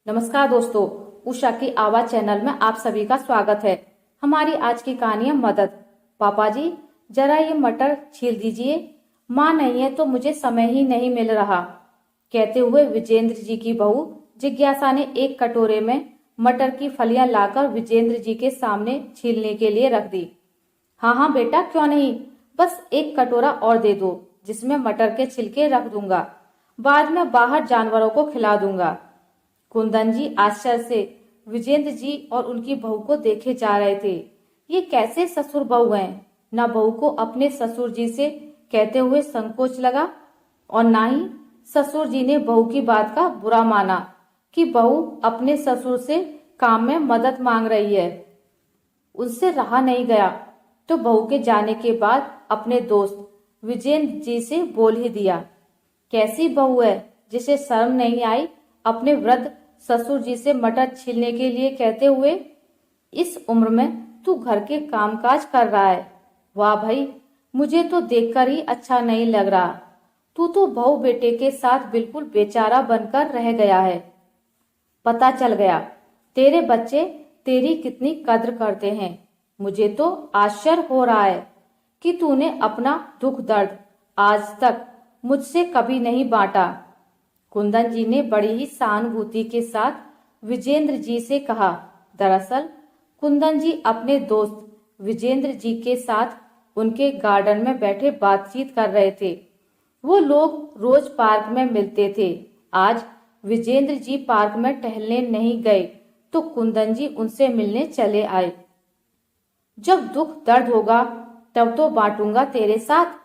नमस्कार दोस्तों, उषा की आवाज चैनल में आप सभी का स्वागत है। हमारी आज की कहानी है मदद। पापा जी, जरा ये मटर छील दीजिए। माँ नहीं है तो मुझे समय ही नहीं मिल रहा। कहते हुए विजेंद्र जी की बहू जिज्ञासा ने एक कटोरे में मटर की फलियां लाकर विजेंद्र जी के सामने छीलने के लिए रख दी। हाँ हाँ बेटा, क्यों नहीं, बस एक कटोरा और दे दो, जिसमें मटर के छिलके रख दूंगा। बाद में बाहर जानवरों को खिला दूंगा। कुंदन जी आश्चर्य से विजेंद्र जी और उनकी बहू को देखे जा रहे थे। ये कैसे ससुर बहू हैं? न बहू को अपने ससुर जी से कहते हुए संकोच लगा और ना ही ससुर जी ने बहू की बात का बुरा माना कि बहू अपने ससुर से काम में मदद मांग रही है। उनसे रहा नहीं गया तो बहू के जाने के बाद अपने दोस्त विजेंद्र जी से बोल ही दिया, कैसी बहू है जिसे शर्म नहीं आई अपने वृद्ध ससुर जी से मटर छीलने के लिए कहते हुए। इस उम्र में तू घर के कामकाज कर रहा है? वाह भाई, मुझे तो देखकर ही अच्छा नहीं लग रहा। तू तो बहू बेटे के साथ बिल्कुल बेचारा बनकर रह गया है। पता चल गया तेरे बच्चे तेरी कितनी कद्र करते हैं। मुझे तो आश्चर्य हो रहा है कि तूने अपना दुख दर्द आज तक मुझसे कभी नहीं बांटा। कुंदन जी ने बड़ी ही सहानुभूति के साथ विजेंद्र जी से कहा। दरअसल कुंदन जी अपने दोस्त विजेंद्र जी के साथ उनके गार्डन में बैठे बातचीत कर रहे थे। वो लोग रोज पार्क में मिलते थे। आज विजेंद्र जी पार्क में टहलने नहीं गए तो कुंदन जी उनसे मिलने चले आए। जब दुख दर्द होगा तब तो बांटूंगा तेरे साथ।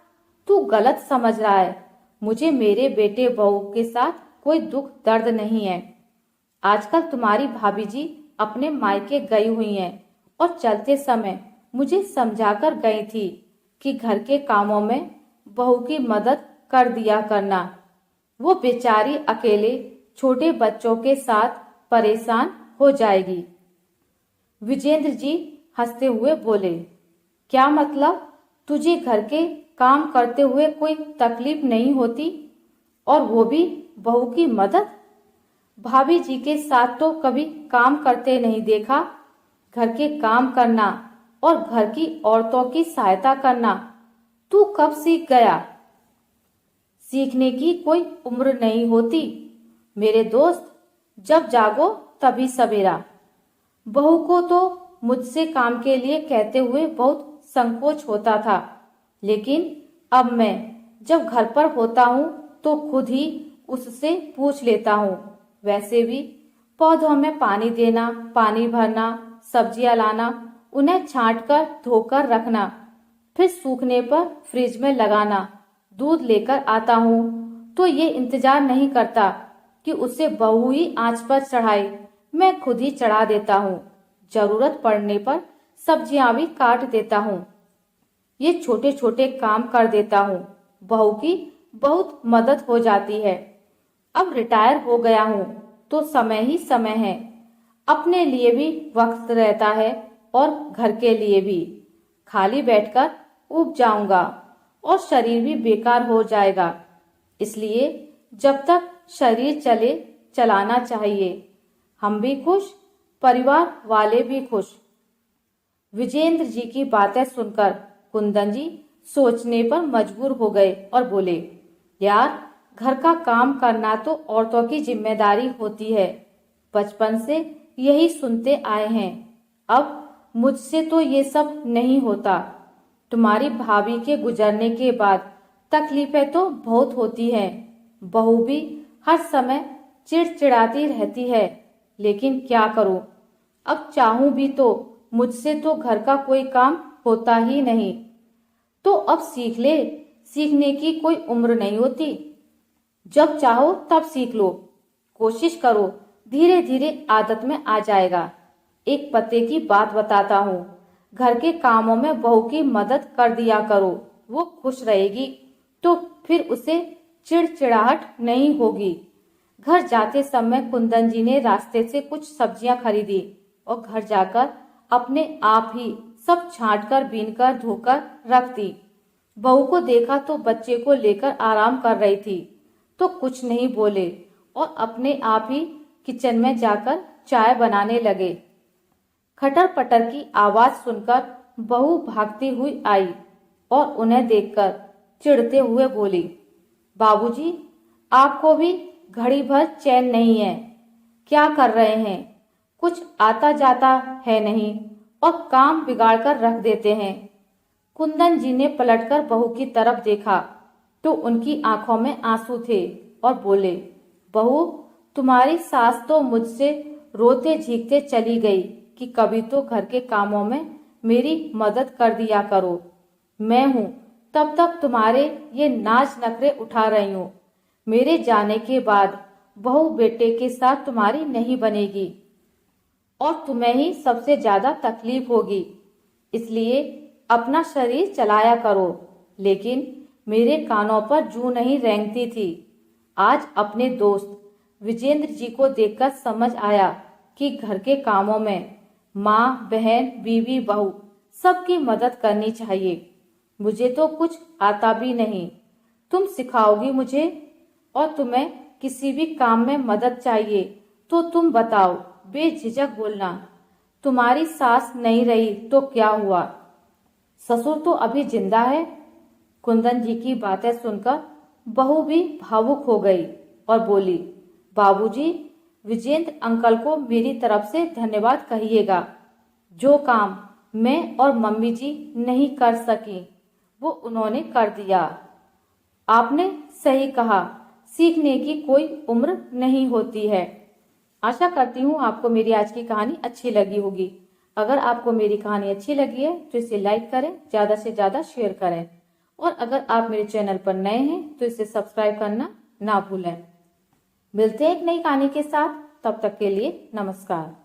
तू गलत समझ रहा है। मुझे मेरे बेटे बहू के साथ कोई दुख दर्द नहीं है। आजकल तुम्हारी भाभी जी अपने मायके गई हुई हैं और चलते समय मुझे समझाकर गई थी कि घर के कामों में बहू की मदद कर दिया करना। वो बेचारी अकेले छोटे बच्चों के साथ परेशान हो जाएगी। विजेंद्र जी हंसते हुए बोले, क्या मतलब? तुझे घर के काम करते हुए कोई तकलीफ नहीं होती, और वो भी बहू की मदद? भाभी जी के साथ तो कभी काम करते नहीं देखा। घर के काम करना और घर की औरतों की सहायता करना तू कब सीख गया? सीखने की कोई उम्र नहीं होती मेरे दोस्त। जब जागो तभी सवेरा। बहू को तो मुझसे काम के लिए कहते हुए बहुत संकोच होता था, लेकिन अब मैं जब घर पर होता हूँ तो खुद ही उससे पूछ लेता हूँ। वैसे भी पौधों में पानी देना, पानी भरना, सब्जियां लाना, उन्हें छांट कर धोकर रखना, फिर सूखने पर फ्रिज में लगाना, दूध लेकर आता हूँ तो ये इंतजार नहीं करता कि उसे बहू ही आंच पर चढ़ाए। मैं खुद ही चढ़ा देता हूँ। जरूरत पड़ने पर सब्जियां भी काट देता हूँ। ये छोटे छोटे काम कर देता हूँ। बहू की बहुत मदद हो जाती है। अब रिटायर हो गया हूँ तो समय ही समय है। अपने लिए भी वक्त रहता है और घर के लिए भी। खाली बैठकर ऊब जाऊंगा और शरीर भी बेकार हो जाएगा। इसलिए जब तक शरीर चले चलाना चाहिए। हम भी खुश, परिवार वाले भी खुश। विजेंद्र जी की बातें सुनकर कुंदन जी सोचने पर मजबूर हो गए और बोले, यार, घर का काम करना तो औरतों की जिम्मेदारी होती है। बचपन से यही सुनते आए हैं। अब मुझसे तो ये सब नहीं होता। तुम्हारी भाभी के गुजरने के बाद तकलीफें तो बहुत होती हैं। बहू भी हर समय चिड़चिड़ाती रहती है, लेकिन क्या करूं? अब चाहूं भी तो मुझसे तो घर का कोई काम होता ही नहीं। तो अब सीख ले। सीखने की कोई उम्र नहीं होती। जब चाहो तब सीख लो। कोशिश करो, धीरे धीरे आदत में आ जाएगा। एक पते की बात बताता हूँ। घर के कामों में बहू की मदद कर दिया करो। वो खुश रहेगी तो फिर उसे चिड़चिड़ाहट नहीं होगी। घर जाते समय कुंदन जी ने रास्ते से कुछ सब्जियां खरीदी और घर जाकर अपने आप ही सब छांटकर बीनकर धोकर रख दी। बहू को देखा तो बच्चे को लेकर आराम कर रही थी तो कुछ नहीं बोले और अपने आप ही किचन में जाकर चाय बनाने लगे। खटर पटर की आवाज सुनकर बहू भागती हुई आई और उन्हें देखकर चिढ़ते हुए बोली, बाबूजी, आपको भी घड़ी भर चैन नहीं है। क्या कर रहे हैं? कुछ आता जाता है नहीं और काम बिगाड़ कर रख देते हैं। कुंदन जी ने पलटकर बहू की तरफ देखा तो उनकी आंखों में आंसू थे और बोले, बहू, तुम्हारी सास तो मुझसे रोते झीकते चली गई कि कभी तो घर के कामों में मेरी मदद कर दिया करो। मैं हूं तब तक तुम्हारे ये नाज नखरे उठा रही हूं। मेरे जाने के बाद बहू बेटे के साथ तुम्हारी नहीं बनेगी और तुम्हें ही सबसे ज्यादा तकलीफ होगी। इसलिए अपना शरीर चलाया करो। लेकिन मेरे कानों पर जूं नहीं रेंगती थी। आज अपने दोस्त विजेंद्र जी को देखकर समझ आया कि घर के कामों में माँ, बहन, बीवी, बहू सबकी मदद करनी चाहिए। मुझे तो कुछ आता भी नहीं, तुम सिखाओगी मुझे। और तुम्हें किसी भी काम में मदद चाहिए तो तुम बताओ, बेझिझक बोलना। तुम्हारी सास नहीं रही तो क्या हुआ? ससुर तो अभी जिंदा है। कुंदन जी की बातें सुनकर बहू भी भावुक हो गई और बोली, बाबूजी, विजेंद्र अंकल को मेरी तरफ से धन्यवाद कहिएगा। जो काम मैं और मम्मी जी नहीं कर सकी वो उन्होंने कर दिया। आपने सही कहा, सीखने की कोई उम्र नहीं होती है। आशा करती हूँ आपको मेरी आज की कहानी अच्छी लगी होगी। अगर आपको मेरी कहानी अच्छी लगी है तो इसे लाइक करें, ज्यादा से ज्यादा शेयर करें और अगर आप मेरे चैनल पर नए हैं तो इसे सब्सक्राइब करना ना भूलें। मिलते हैं एक नई कहानी के साथ, तब तक के लिए नमस्कार।